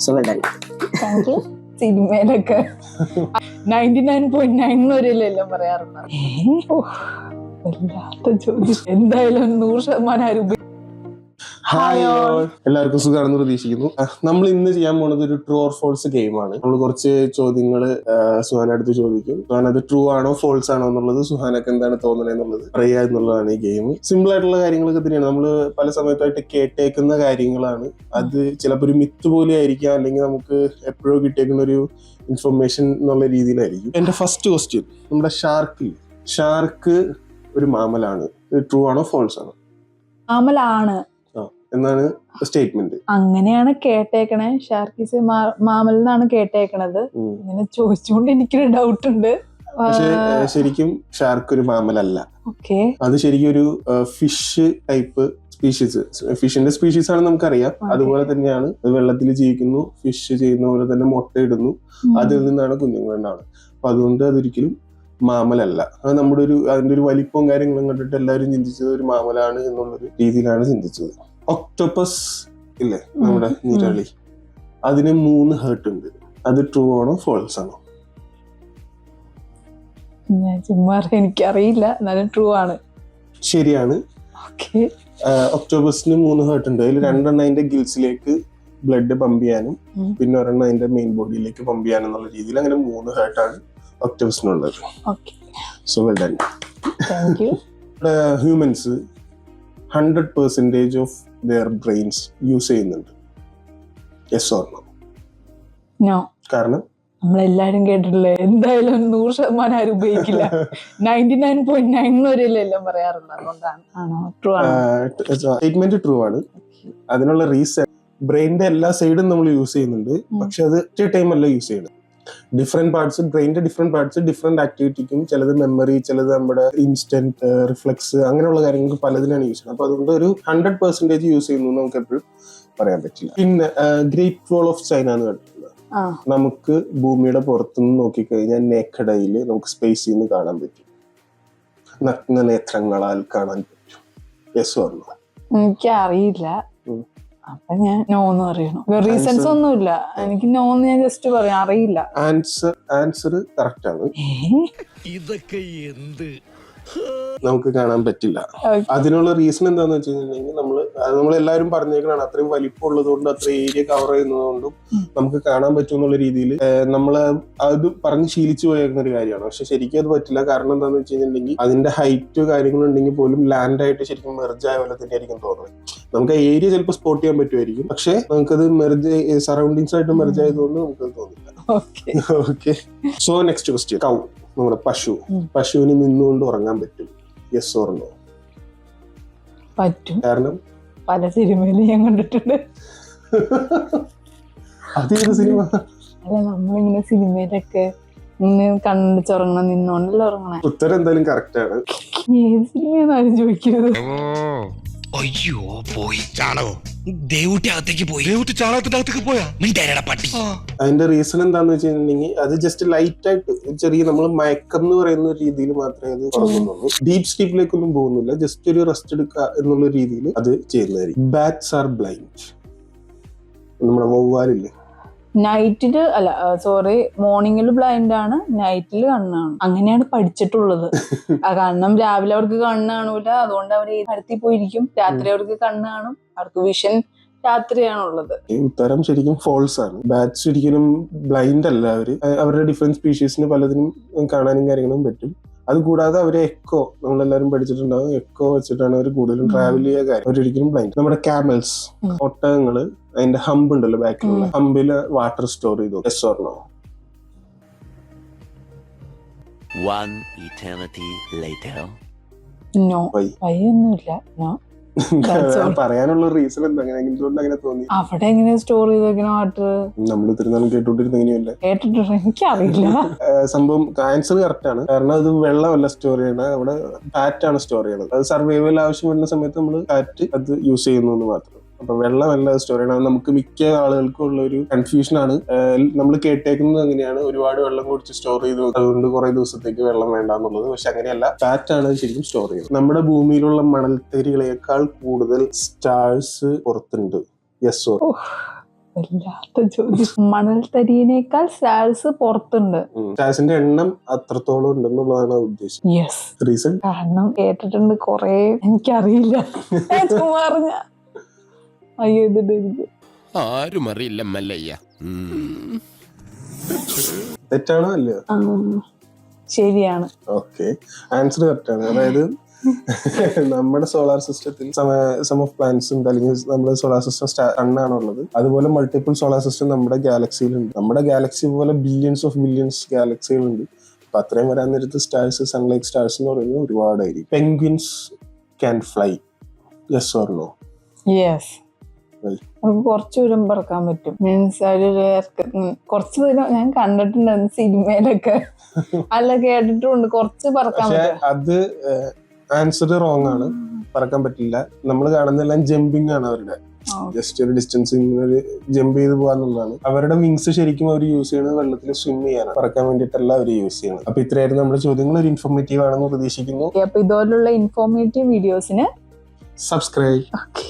So well done. Thank you. സിനിമയിലൊക്കെ 99.9 വരെയല്ലേ പറയാറുണ്ട്. വല്ലാത്ത ചോദ്യം. എന്തായാലും 100% ആരും. ഹായ് എല്ലാവർക്കും സുഖമാണെന്ന് പ്രതീക്ഷിക്കുന്നു. നമ്മൾ ഇന്ന് ചെയ്യാൻ പോകുന്നത് ഒരു ട്രൂ ഓർ ഫോൾസ് ഗെയിമാണ്. നമ്മൾ കുറച്ച് ചോദ്യങ്ങൾ സുഹാന അടുത്ത് ചോദിക്കും. സുഹാന അത് ട്രൂ ആണോ ഫോൾസ് ആണോ എന്നുള്ളത്, സുഹാനക്ക് എന്താണ് തോന്നുന്നത് എന്നുള്ളത് അറിയുക എന്നുള്ളതാണ് ഈ ഗെയിം. സിമ്പിൾ ആയിട്ടുള്ള കാര്യങ്ങളൊക്കെ തന്നെയാണ്. നമ്മൾ പല സമയത്തായിട്ട് കേട്ടേക്കുന്ന കാര്യങ്ങളാണ്. അത് ചിലപ്പോൾ ഒരു മിത്ത് പോലെ ആയിരിക്കാം, അല്ലെങ്കിൽ നമുക്ക് എപ്പോഴോ കിട്ടിയേക്കുന്ന ഒരു ഇൻഫർമേഷൻ എന്നുള്ള രീതിയിലായിരിക്കും. എന്റെ ഫസ്റ്റ് ക്വസ്റ്റ്യൻ, നമ്മുടെ ഷാർക്ക് ഒരു മാമലാണ്. ട്രൂ ആണോ ഫോൾസ് ആണോ? മാമലാണ് എന്നാണ് സ്റ്റേറ്റ്മെന്റ്. അങ്ങനെയാണ് കേട്ടേക്കണേ. ഷാർക്കീസ് മാമൽ എന്നാണ് കേട്ടേക്കണത്. ഇങ്ങനെ ചോദിച്ചുകൊണ്ട് എനിക്കൊരു ഡൗട്ട് ഉണ്ട്. പക്ഷെ ശരിക്കും ഷാർക്ക് ഒരു മാമലല്ല. അത് ശരിക്കും ഒരു ഫിഷ് ടൈപ്പ് സ്പീഷീസ്. ഫിഷിന്റെ സ്പീഷീസ് ആണ് നമുക്കറിയാം. അതുപോലെ തന്നെയാണ് അത് വെള്ളത്തിൽ ജീവിക്കുന്നു, ഫിഷ് ചെയ്യുന്ന പോലെ തന്നെ മുട്ടയിടുന്നു, അതിൽ നിന്നാണ് കുഞ്ഞുങ്ങൾ ഉണ്ടാവുന്നത്. അപ്പൊ അതുകൊണ്ട് അതൊരിക്കലും മാമലല്ല. അത് നമ്മുടെ അതിന്റെ ഒരു വലിപ്പവും കാര്യങ്ങളും കണ്ടിട്ട് എല്ലാവരും ചിന്തിച്ചത് ഒരു മാമലാണ് എന്നുള്ളൊരു രീതിയിലാണ് ചിന്തിച്ചത്. ഒക്ടോപ്പസ് ഇല്ലേ, നമ്മുടെ നീരാളി, അതിന് 3 ഹേർട്ട് ഉണ്ട്. അത് ട്രൂ ആണോ ഫോൾസ് ആണോ? ഞാൻ ചുമ്മാ എനിക്കറിയില്ല, എന്നാലും ട്രൂ ആണ്. ശരിയാണ്. ഒക്ടോപ്പസിന് 3 ഹേർട്ട് ഉണ്ട്. അതിൽ 2 അതിന്റെ ഗിൽസിലേക്ക് ബ്ലഡ് പമ്പ് ചെയ്യാനും പിന്നെ 1 അതിന്റെ മെയിൻ ബോഡിയിലേക്ക് പമ്പ് ചെയ്യാനും എന്നുള്ള രീതിയിൽ അങ്ങനെ 3 ഹേർട്ടാണ് ഒക്ടോപ്പസിനുള്ളത്. So well done. Humans 100% of their brains use ചെയ്യുന്നുണ്ട്. Yes or no? നോ. കാരണം നമ്മളെല്ലാരും കേട്ടിട്ടില്ലേ, എന്തായാലും 100% ആരും ഉപയോഗിക്കില്ല. 99.9 വരെയല്ലേ എല്ലാം പറയാറുണ്ട്. അതുകൊണ്ടാണ്. ആണോ? ട്രൂ ആണ്. സ്റ്റേറ്റ്മെന്റ് ട്രൂ ആണ്. അതിനുള്ള റീസൺ, ബ്രെയിനിന്റെ എല്ലാ സൈഡും നമ്മൾ യൂസ് ചെയ്യുന്നുണ്ട്, പക്ഷെ അത് ഒറ്റ ടൈം അല്ല യൂസ് ചെയ്യുന്നത്. ഡിഫറെന്റ് പാർട്സ്, ബ്രെയിനിന്റെ ഡിഫറെന്റ് പാർട്സ് ഡിഫറെന്റ് ആക്ടിവിറ്റിക്കും, ചിലത് മെമ്മറി, ചിലത് നമ്മുടെ ഇൻസ്റ്റന്റ് റിഫ്ലെക്സ്, അങ്ങനെയുള്ള കാര്യങ്ങൾക്ക് പലതിനാണ് യൂസ് ചെയ്യുന്നത്. അപ്പൊ അതുകൊണ്ട് ഒരു 100% യൂസ് ചെയ്യുന്നു നമുക്ക് എപ്പോഴും പറയാൻ പറ്റില്ല. പിന്നെ ഗ്രേറ്റ് വാൾ ഓഫ് ചൈന എന്ന് കേട്ടിട്ടുള്ളത്, നമുക്ക് ഭൂമിയുടെ പുറത്തുനിന്ന് നോക്കിക്കഴിഞ്ഞാൽ നേക്കഡയില് നമുക്ക് സ്പേസിൽ നിന്ന് കാണാൻ പറ്റും, നഗ്ന നേത്രങ്ങളാൽ കാണാൻ പറ്റും. Yes or no? എനിക്കറിയില്ല, അപ്പൊ ഞാൻ നോന്ന് പറയണം. റീസൺസ് ഒന്നുമില്ല, എനിക്ക് നോന്ന് ഞാൻ ജസ്റ്റ് പറയാം, അറിയില്ല. ആൻസർ കറക്റ്റ് ആണ്. ഇതൊക്കെ എന്ത് നമുക്ക് കാണാൻ പറ്റില്ല. അതിനുള്ള റീസൺ എന്താന്ന് വെച്ച് കഴിഞ്ഞിട്ടുണ്ടെങ്കിൽ നമ്മളെല്ലാവരും പറഞ്ഞേക്കണാണ്, അത്രയും വലിപ്പം ഉള്ളത് കൊണ്ട്, അത്രയും ഏരിയ കവർ ചെയ്യുന്നത് കൊണ്ടും നമുക്ക് കാണാൻ പറ്റും എന്നുള്ള രീതിയിൽ നമ്മൾ അത് പറഞ്ഞ് ശീലിച്ചു പോയേക്കുന്ന ഒരു കാര്യമാണ്. പക്ഷെ ശരിക്കും അത് പറ്റില്ല. കാരണം എന്താന്ന് വെച്ച് കഴിഞ്ഞിട്ടുണ്ടെങ്കിൽ അതിന്റെ ഹൈറ്റ് കാര്യങ്ങളുണ്ടെങ്കിൽ പോലും ലാൻഡായിട്ട് ശരിക്കും മെർജ് ആയ പോലെ തന്നെ ആയിരിക്കും തോന്നുന്നത്. നമുക്ക് ആ ഏരിയ ചിലപ്പോൾ സ്പോട്ട് ചെയ്യാൻ പറ്റുമായിരിക്കും, പക്ഷെ നമുക്കത് സറൗണ്ടിങ്സ് ആയിട്ട് മെർജ് ആയതുകൊണ്ട് നമുക്കത് തോന്നില്ല. Okay. So next question, cow, നമ്മുടെ പശുവിന് നിന്നുകൊണ്ട് ഉറങ്ങാൻ പറ്റും. Yes or no? പറ്റും. കാരണം പല സിനിമയിലും ഞാൻ കണ്ടിട്ടുണ്ട്. അതേത് സിനിമ? അല്ല, നമ്മളിങ്ങനെ സിനിമയിലൊക്കെ കണ്ടുറങ്ങണം, നിന്നോണ്ടല്ലോ ഉറങ്ങണേ. ഉത്തരം എന്തായാലും കറക്റ്റ് ആണ്. ഏത് സിനിമയാണെന്നാലും ചോദിക്കുന്നത്. അയ്യോ പോയി ചാണകോ, ദേവൂട്ടിയകത്തേക്ക് പോയി. ദേവൂട്ടി ചാണകത്തിനകത്തേക്ക് പോയാ മിണ്ടേരട പട്ടി. അതിന്റെ റീസൺ എന്താന്ന് വെച്ച് കഴിഞ്ഞിട്ടുണ്ടെങ്കിൽ അത് ജസ്റ്റ് ലൈറ്റ് ആയിട്ട് ചെറിയ നമ്മൾ മയക്കം എന്ന് പറയുന്ന രീതിയിൽ മാത്രമേ അത് ഉറങ്ങുന്നുള്ളൂ. ഡീപ് സ്ലീപ്പിലേക്കൊന്നും പോകുന്നില്ല, ജസ്റ്റ് ഒരു റെസ്റ്റ് എടുക്കുക എന്നുള്ള രീതിയിൽ അത് ചെയ്യുന്നതായിരിക്കും. Bats R blind. നമ്മുടെ വവ്വാലില്ലേ, നൈറ്റില് അല്ല, സോറി, മോർണിംഗിൽ ബ്ലൈൻഡ് ആണ്, നൈറ്റില് കണ്ണാണ്. അങ്ങനെയാണ് പഠിച്ചിട്ടുള്ളത്. കാരണം രാവിലെ അവർക്ക് കണ്ണ് കാണൂല, അതുകൊണ്ട് അവർ അടുത്തി പോയിരിക്കും. രാത്രി അവർക്ക് കണ്ണ് കാണും, അവർക്ക് വിഷൻ രാത്രിയാണുള്ളത്. ഉത്തരം ശരിക്കും ഫോൾസ് ആണ്. ബാറ്റ്സ് ഒരിക്കലും ബ്ലൈൻഡ് അല്ല. അവരുടെ ഡിഫറെന്റ് സ്പീഷീസിന് പലതിനും കാണാനും കാര്യങ്ങളും പറ്റും. അത് കൂടാതെ അവര് എക്കോ, നമ്മളെല്ലാരും പഠിച്ചിട്ടുണ്ടാവും, എക്കോ വെച്ചിട്ടാണ് അവർ കൂടുതലും ട്രാവൽ ചെയ്യുക. കാര്യം അവരൊരിക്കലും ബ്ലൈൻഡ്. നമ്മുടെ ക്യാമൽസ്, ഒട്ടകങ്ങള്, അതിന്റെ ഹമ്പ് ഉണ്ടല്ലോ, ബാക്കിലുള്ള ഹമ്പില് വാട്ടർ സ്റ്റോർ ചെയ്തു. Yes or no? One eternity later. No. ഒന്നുമില്ല. നോ. പറയാനുള്ള റീസൺ എന്താ? എന്തുകൊണ്ട് അങ്ങനെ തോന്നി? അവിടെ എങ്ങനെ സ്റ്റോർ ചെയ്തേക്കണ വാട്ടർ? നമ്മൾ ഇത്തിരി നാളും കേട്ടോണ്ടിരുന്ന എങ്ങനെയല്ല? കേട്ടിട്ടുണ്ട്, എനിക്കറിയില്ല. സംഭവം ആൻസർ കറക്റ്റ് ആണ്. കാരണം അത് വെള്ളമല്ല സ്റ്റോർ ചെയ്യണത്, അവിടെ ഫാറ്റ് ആണ് സ്റ്റോർ ചെയ്യണത്. അത് സർവൈവൽ ആവശ്യം വരുന്ന സമയത്ത് നമ്മൾ ഫാറ്റ് അത് യൂസ് ചെയ്യുന്നു എന്ന് മാത്രം. അപ്പൊ വെള്ളമല്ല സ്റ്റോർ ചെയ്യണം. നമുക്ക് മിക്ക ആളുകൾക്കും ഉള്ള ഒരു കൺഫ്യൂഷൻ ആണ്. നമ്മൾ കേട്ടേക്കുന്നത് അങ്ങനെയാണ്, ഒരുപാട് വെള്ളം കുടിച്ച് സ്റ്റോർ ചെയ്ത് അതുകൊണ്ട് കുറെ ദിവസത്തേക്ക് വെള്ളം വേണ്ട എന്നുള്ളത്. പക്ഷെ അങ്ങനെയല്ല, ഫാറ്റ് ആണ് ശരിക്കും സ്റ്റോർ ചെയ്യുന്നത്. നമ്മുടെ ഭൂമിയിലുള്ള മണൽത്തരികളേക്കാൾ കൂടുതൽ സ്റ്റാർസ് പുറത്തുണ്ട്. Yes or? വല്ലാത്ത ചോദ്യം. മണൽത്തരിയേക്കാൾ സ്റ്റാർസ് പുറത്തുണ്ട്. സ്റ്റാർസിന്റെ എണ്ണം അത്രത്തോളം ഉണ്ടെന്നുള്ളതാണ് ഉദ്ദേശം. യെസ്. റീസൺ കാരണം കേട്ടിട്ടുണ്ട് കൊറേ. എനിക്കറിയില്ല, ഞാൻ ചുമ്മാ പറഞ്ഞ. അയ്യോ ഇതിട്ട് എനിക്ക് ആരും അറിയില്ല മല്ലയ്യ. തെറ്റാണോ അല്ലയോ? ശരിയാണ്. ഓക്കെ, ആൻസർ കറക്റ്റ് ആണ്. അതായത് നമ്മുടെ സോളാർ സിസ്റ്റത്തിൽ സം ഓഫ് പ്ലാനറ്റ്സ് ഉണ്ട്, അല്ലെങ്കിൽ നമ്മുടെ സോളാർ സിസ്റ്റം സണ്ണാണുള്ളത്. അതുപോലെ മൾട്ടിപ്പിൾ സോളാർ സിസ്റ്റം നമ്മുടെ ഗാലക്സിയിലുണ്ട്. നമ്മുടെ ഗാലക്സി പോലെ ബില്യൺസ് ഓഫ് ബില്യൺസ് ഗാലക്സികളുണ്ട്. അപ്പൊ അത്രയും വരാൻ നേരത്ത് സ്റ്റാർസ്, സൺലൈറ്റ് സ്റ്റാർസ് എന്ന് പറയുന്നത് ഒരുപാടായിരിക്കും. Penguins can fly, yes or no? Yes. നമുക്ക് കുറച്ച് ദൂരം പറക്കാൻ പറ്റും. മീൻസ് കുറച്ച് ദൂരം ഞാൻ കണ്ടിട്ടുണ്ട് സിനിമയിലൊക്കെ, അല്ല കേട്ടിട്ടുണ്ട്. കുറച്ച് പറക്കാൻ പറ്റും. അത് ആൻസർ റോങ് ആണ്, പറക്കാൻ പറ്റില്ല. നമ്മൾ കാണുന്നതെല്ലാം ജമ്പിങ് ആണ് അവരുടെ. ജസ്റ്റ് ഒരു ഡിസ്റ്റൻസ് ജമ്പ് ചെയ്ത് പോകാന്നുള്ളതാണ്. അവരുടെ വിങ്സ് ശരിക്കും അവർ യൂസ് ചെയ്യുന്നത് വെള്ളത്തിൽ സ്വിം ചെയ്യാനാണ്, പറക്കാൻ വേണ്ടിയിട്ടല്ല അവർ യൂസ് ചെയ്യുന്നത്. അപ്പൊ ഇത്രയായിരുന്നു നമ്മുടെ ചോദ്യങ്ങൾ. ഒരു ഇൻഫോർമേറ്റീവ് ആണെന്ന് പ്രതീക്ഷിക്കുന്നു. അപ്പൊ ഇതുപോലുള്ള ഇൻഫോർമേറ്റീവ് വീഡിയോസിന് സബ്സ്ക്രൈബ്. ഓക്കെ.